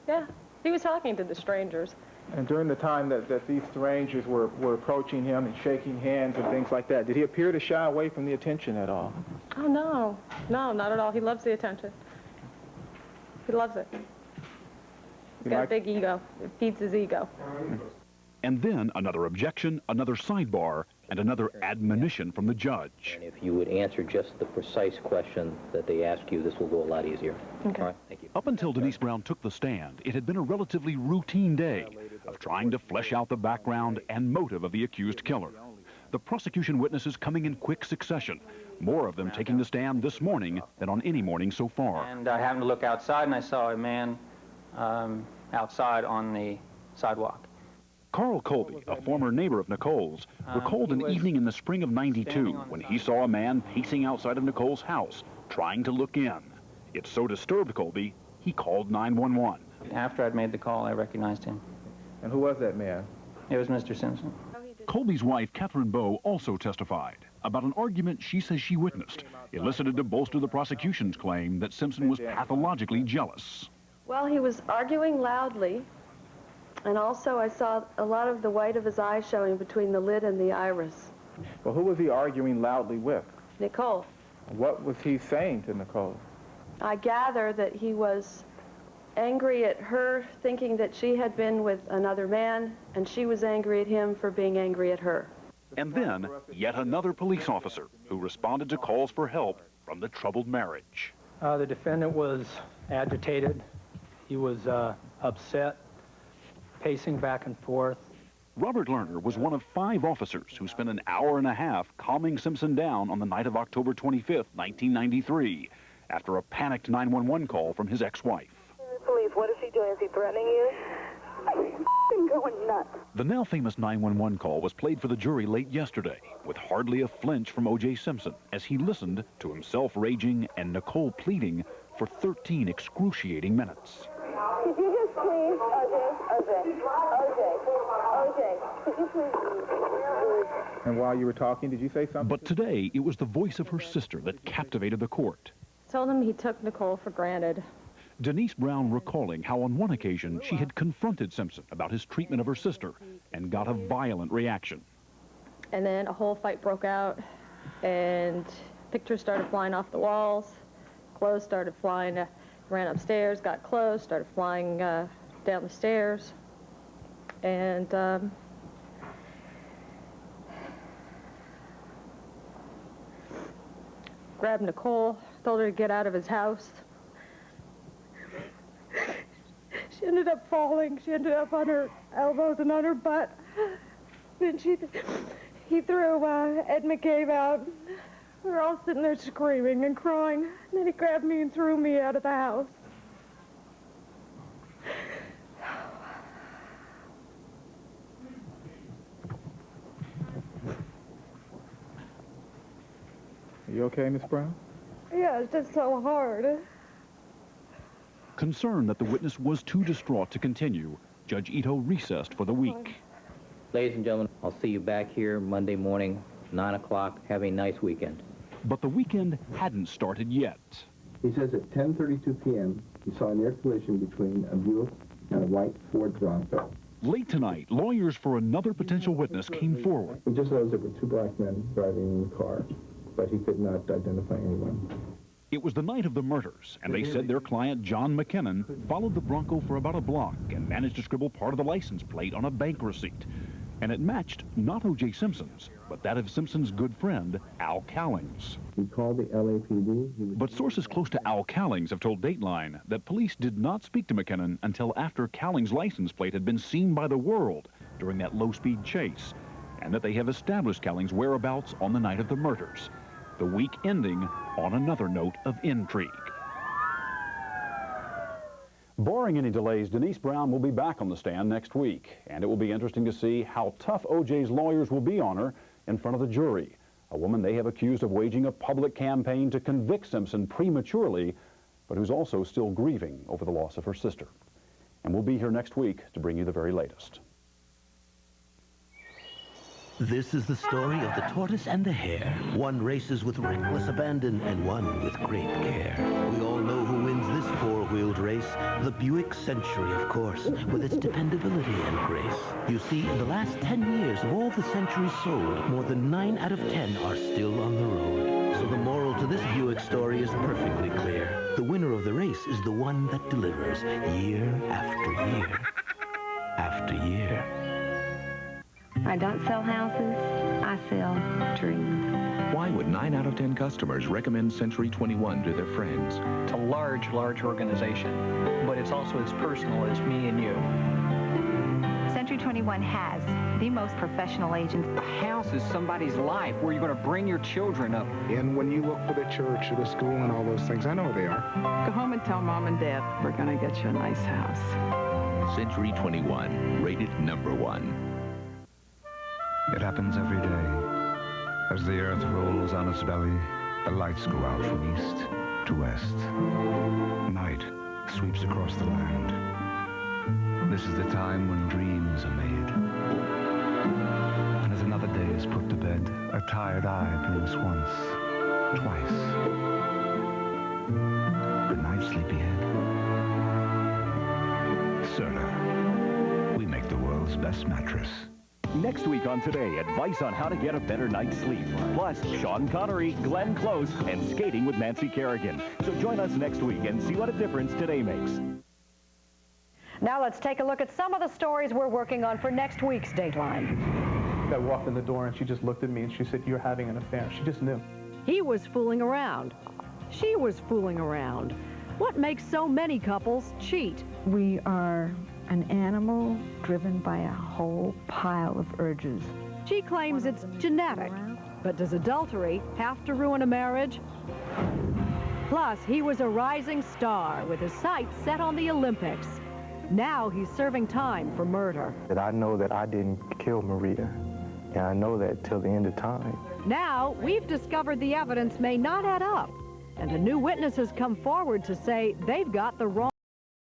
Yeah, he was talking to the strangers. And during the time that these strangers were approaching him and shaking hands and things like that, did he appear to shy away from the attention at all? Oh, no. No, not at all. He loves the attention. He loves it. He's got a big ego. It feeds his ego. And then another objection, another sidebar, and another admonition from the judge. And if you would answer just the precise question that they ask you, this will go a lot easier. Okay. All right, thank you. Up until Denise Brown took the stand, it had been a relatively routine day of trying to flesh out the background and motive of the accused killer. the prosecution witnesses coming in quick succession, more of them taking the stand this morning than on any morning so far. And I happened to look outside, and I saw a man outside on the sidewalk. Carl Colby, a former neighbor of Nicole's, recalled an evening in the spring of '92 when he saw a man pacing outside of Nicole's house, trying to look in. It so disturbed Colby, he called 911. After I'd made the call, I recognized him. And who was that man? It was Mr. Simpson. Colby's wife, Catherine Bowe, also testified about an argument she says she witnessed, elicited to bolster the prosecution's claim that Simpson was pathologically jealous. Well, he was arguing loudly, and also I saw a lot of the white of his eye showing between the lid and the iris. Well, who was he arguing loudly with? Nicole. What was he saying to Nicole? I gather that he was angry at her, thinking that she had been with another man, and she was angry at him for being angry at her. And then, yet another police officer who responded to calls for help from the troubled marriage. The defendant was agitated. He was upset, pacing back and forth. Robert Lerner was one of 5 officers who spent an hour and a half calming Simpson down on the night of October 25th, 1993, after a panicked 911 call from his ex-wife. Police, what is he doing? Is he threatening you? I'm going nuts. The now famous 911 call was played for the jury late yesterday, with hardly a flinch from OJ Simpson as he listened to himself raging and Nicole pleading for 13 excruciating minutes. Could you just please, OJ, could you please? And while you were talking, did you say something? But today, it was the voice of her sister that captivated the court. Told him he took Nicole for granted. Denise Brown recalling how on one occasion she had confronted Simpson about his treatment of her sister and got a violent reaction. And then a whole fight broke out, and pictures started flying off the walls, clothes started flying, ran upstairs, got clothes, started flying down the stairs, and grabbed Nicole, told her to get out of his house. She ended up falling. She ended up on her elbows and on her butt. Then he threw Ed McCabe out. We were all sitting there screaming and crying. And then he grabbed me and threw me out of the house. Are you okay, Miss Brown? Yeah, it's just so hard. Concerned that the witness was too distraught to continue, Judge Ito recessed for the week. Ladies and gentlemen, I'll see you back here Monday morning, 9 o'clock. Have a nice weekend. But the weekend hadn't started yet. He says at 10:32 p.m., he saw a near collision between a Buick and a white Ford Bronco. Late tonight, lawyers for another potential witness came forward. He just knows there were 2 black men driving in the car, but he could not identify anyone. It was the night of the murders, and they said their client, John McKinnon, followed the Bronco for about a block and managed to scribble part of the license plate on a bank receipt. And it matched not O.J. Simpson's, but that of Simpson's good friend, Al Cowlings. He called the LAPD. But sources close to Al Cowlings have told Dateline that police did not speak to McKinnon until after Cowlings' license plate had been seen by the world during that low-speed chase, and that they have established Cowlings' whereabouts on the night of the murders. The week ending on another note of intrigue. Barring any delays, Denise Brown will be back on the stand next week, and it will be interesting to see how tough O.J.'s lawyers will be on her in front of the jury, a woman they have accused of waging a public campaign to convict Simpson prematurely, but who's also still grieving over the loss of her sister. And we'll be here next week to bring you the very latest. This is the story of the tortoise and the hare. One races with reckless abandon and one with great care. We all know who wins this four-wheeled race. The Buick Century, of course, with its dependability and grace. You see, in the last 10 years of all the Centuries sold, more than 9 out of 10 are still on the road. So the moral to this Buick story is perfectly clear. The winner of the race is the one that delivers year after year after year. I don't sell houses, I sell dreams. Why would 9 out of 10 customers recommend Century 21 to their friends? It's a large organization, but it's also as personal as me and you. Century 21 has the most professional agents. A house is somebody's life where you're going to bring your children up. And when you look for the church or the school and all those things, I know where they are. Go home and tell Mom and Dad we're going to get you a nice house. Century 21, rated #1. It happens every day. As the earth rolls on its belly, the lights go out from east to west. Night sweeps across the land. This is the time when dreams are made. And as another day is put to bed, a tired eye blinks once, twice. Good night, sleepyhead. Serta. We make the world's best mattress. Next week on Today, advice on how to get a better night's sleep. Plus, Sean Connery, Glenn Close, and skating with Nancy Kerrigan. So join us next week and see what a difference Today makes. Now let's take a look at some of the stories we're working on for next week's Dateline. I walked in the door and she just looked at me and she said, "You're having an affair." She just knew. He was fooling around. She was fooling around. What makes so many couples cheat? We are an animal driven by a whole pile of urges. She claims it's genetic. But does adultery have to ruin a marriage? Plus, he was a rising star with his sights set on the Olympics. Now he's serving time for murder. That I know that I didn't kill Maria, and I know that till the end of time. Now we've discovered the evidence may not add up, and a new witness has come forward to say they've got the wrong